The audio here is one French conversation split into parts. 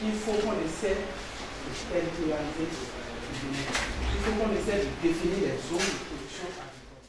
il faut qu'on essaie de territorialiser. Il faut qu'on essaie de définir les zones de production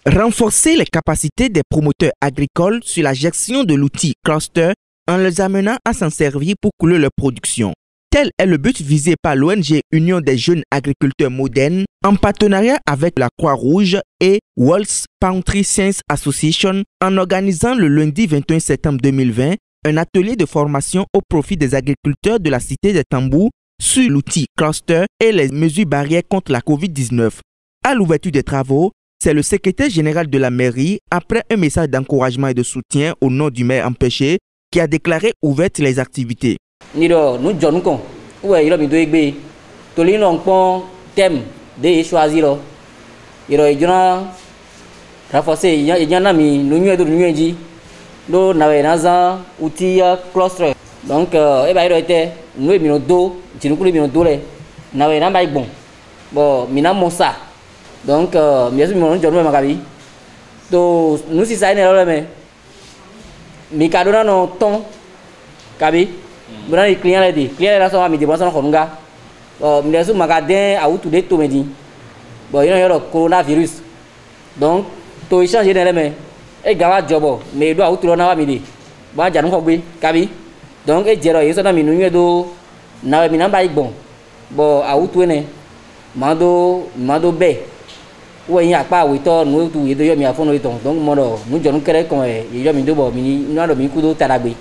agricole. Renforcer les capacités des promoteurs agricoles sur la gestion de l'outil cluster en les amenant à s'en servir pour couler leur production. Tel est le but visé par l'ONG Union des jeunes agriculteurs modernes en partenariat avec la Croix-Rouge et World's Pantry Science Association en organisant le lundi 21 septembre 2020 un atelier de formation au profit des agriculteurs de la cité des Tambours sur l'outil cluster et les mesures barrières contre la COVID-19. À l'ouverture des travaux, c'est le secrétaire général de la mairie, après un message d'encouragement et de soutien au nom du maire empêché, qui a déclaré ouvertes les activités. Nous avons thème de choisir. Il y a renforcer, il y a un outil cluster. Donc, il y a été nous avons dos, nous avons dos les, nous avons bon, nous ça. Donc, bien sûr, nous avons magabi. Donc, nous si ça est là, mais Mikadona non ton, kabi. Nous avons les clients là, les clients là sont à midi, bon ça nous konga. Bien sûr, magasin a où tout des tout midi. Bon, il y a le coronavirus. Donc, tout échanger dans les mains. Et gawa jobo, mais il doit où tout le monde à midi. Bon, j'ai nous compris, kabi. Donc, et j'ai eu ça dans mes nuits de na mi namba bon bon a où ne mando be ou il y a pas où toi nous tout il doit mi a fond donc mono nous je nous créer comme il y a mi de bon mi nous a mi coup de tarabé.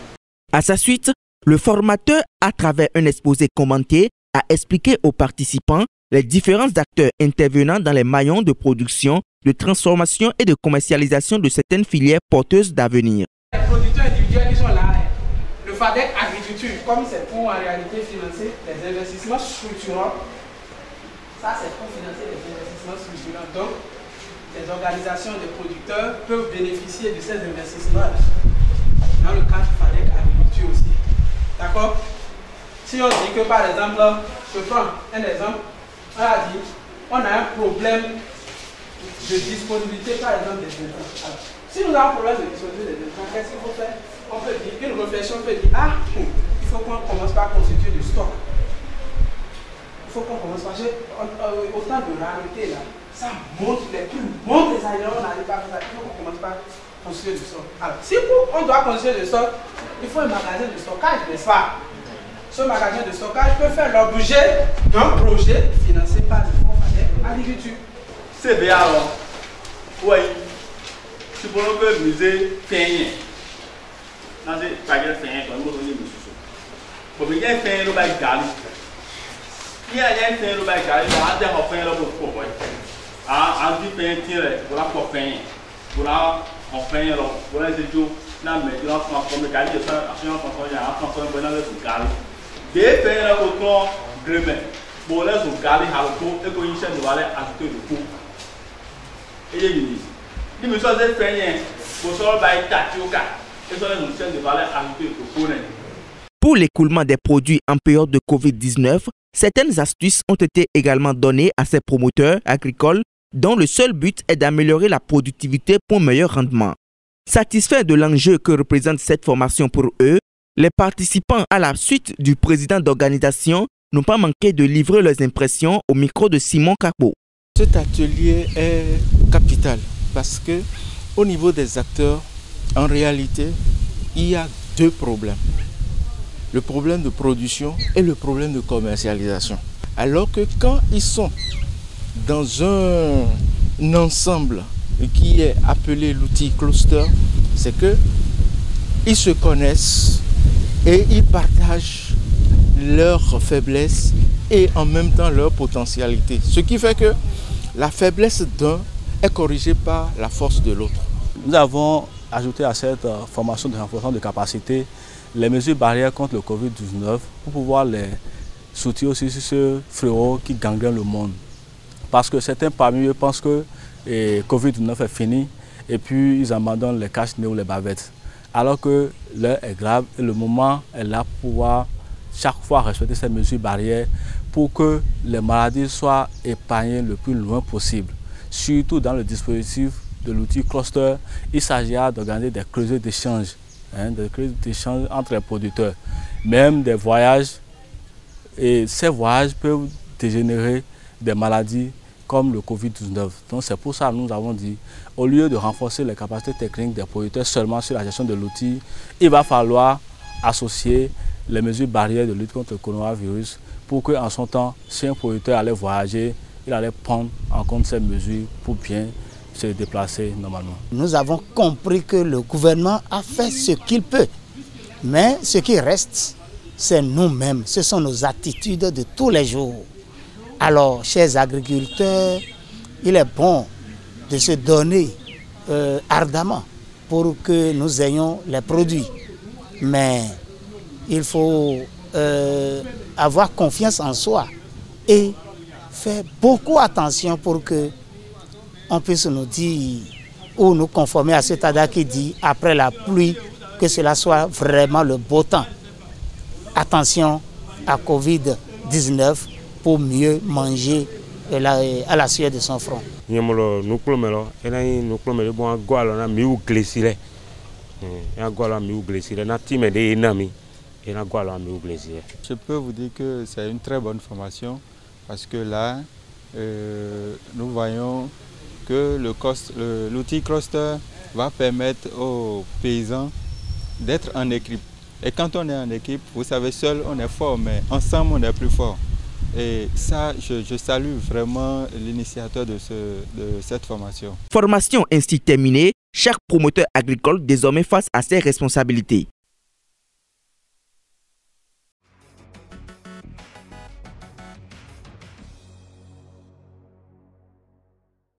À sa suite, le formateur, à travers un exposé commenté, a expliqué aux participants les différents acteurs intervenant dans les maillons de production, de transformation et de commercialisation de certaines filières porteuses d'avenir. Les producteurs individuels qui sont là, le FADEC agriculture, comme c'est pour en réalité financer les investissements structurants, ça c'est pour financer les investissements structurants. Donc, les organisations de producteurs peuvent bénéficier de ces investissements dans le cadre du FADEC agriculture aussi. D'accord? Si on dit que par exemple, je prends un exemple, on a dit, on a un problème de disponibilité par exemple des intrants. Si nous avons un problème de disponibilité des intrants, qu'est-ce qu'il faut faire? On peut dire, une réflexion peut dire, ah, il faut qu'on commence par constituer du stock. Il faut qu'on commence par, autant de rareté là, ça monte, les prix montent les ailleurs, on n'arrive pas à faire ça, il faut qu'on commence par construire du stock. Alors, si on doit construire du stock, il faut un magasin de stockage, n'est-ce pas? Ce magasin de stockage peut faire l'objet d'un projet financé par le fonds FADEC agriculture. C'est bien alors. Oui. Si vous voulez miser, payer. Dans ces paquets de comme nous dit monsieur. Pour bien faire le bail gali. Il y a un faire le bail gali, on a des offres là pour quoi. Ah, en dit payer tirer, voilà pour payer. Voilà on paye là, voilà c'est tout. Là mais il a transformé gali, ça action transformé, a transformé dans le gali. Des payer là au temps gremé. Bon là au gali a le coup et qu'on y cherche de aller ajouter le coût. Et il dit, il me soit fait payer pour ça bail tatioka. Pour l'écoulement des produits en période de Covid-19, certaines astuces ont été également données à ces promoteurs agricoles dont le seul but est d'améliorer la productivité pour un meilleur rendement. Satisfaits de l'enjeu que représente cette formation pour eux, les participants à la suite du président d'organisation n'ont pas manqué de livrer leurs impressions au micro de Simon Kakbo. Cet atelier est capital parce que au niveau des acteurs, en réalité, il y a deux problèmes. Le problème de production et le problème de commercialisation. Alors que quand ils sont dans un ensemble qui est appelé l'outil cluster, c'est qu'ils se connaissent et ils partagent leurs faiblesses et en même temps leurs potentialités. Ce qui fait que la faiblesse d'un est corrigée par la force de l'autre. Nous avons ajouté à cette formation de renforcement de capacité les mesures barrières contre le Covid-19 pour pouvoir les soutenir aussi sur ce fléau qui gangrène le monde. Parce que certains parmi eux pensent que le Covid-19 est fini et puis ils abandonnent les cache-nez ou les bavettes. Alors que l'heure est grave et le moment est là pour pouvoir chaque fois respecter ces mesures barrières pour que les maladies soient épargnées le plus loin possible. Surtout dans le dispositif de l'outil cluster, il s'agira d'organiser des creusets d'échange, des creusets d'échange entre les producteurs, même des voyages Et ces voyages peuvent dégénérer des maladies comme le Covid-19. Donc c'est pour ça que nous avons dit, au lieu de renforcer les capacités techniques des producteurs seulement sur la gestion de l'outil, il va falloir associer les mesures barrières de lutte contre le coronavirus pour qu'en son temps, si un producteur allait voyager, il allait prendre en compte ces mesures pour bien se déplacer normalement. Nous avons compris que le gouvernement a fait ce qu'il peut, mais ce qui reste, c'est nous-mêmes, ce sont nos attitudes de tous les jours. Alors, chers agriculteurs, il est bon de se donner ardemment pour que nous ayons les produits. Mais il faut avoir confiance en soi et faire beaucoup attention pour que on puisse nous dire ou nous conformer à cet adage qui dit après la pluie que cela soit vraiment le beau temps. Attention à Covid-19 pour mieux manger à la sueur de son front. Je peux vous dire que c'est une très bonne formation parce que là, nous voyons que l'outil cluster va permettre aux paysans d'être en équipe. Et quand on est en équipe, vous savez, seul on est fort, mais ensemble on est plus fort. Et ça, je salue vraiment l'initiateur de cette formation. Formation ainsi terminée, chaque promoteur agricole désormais face à ses responsabilités.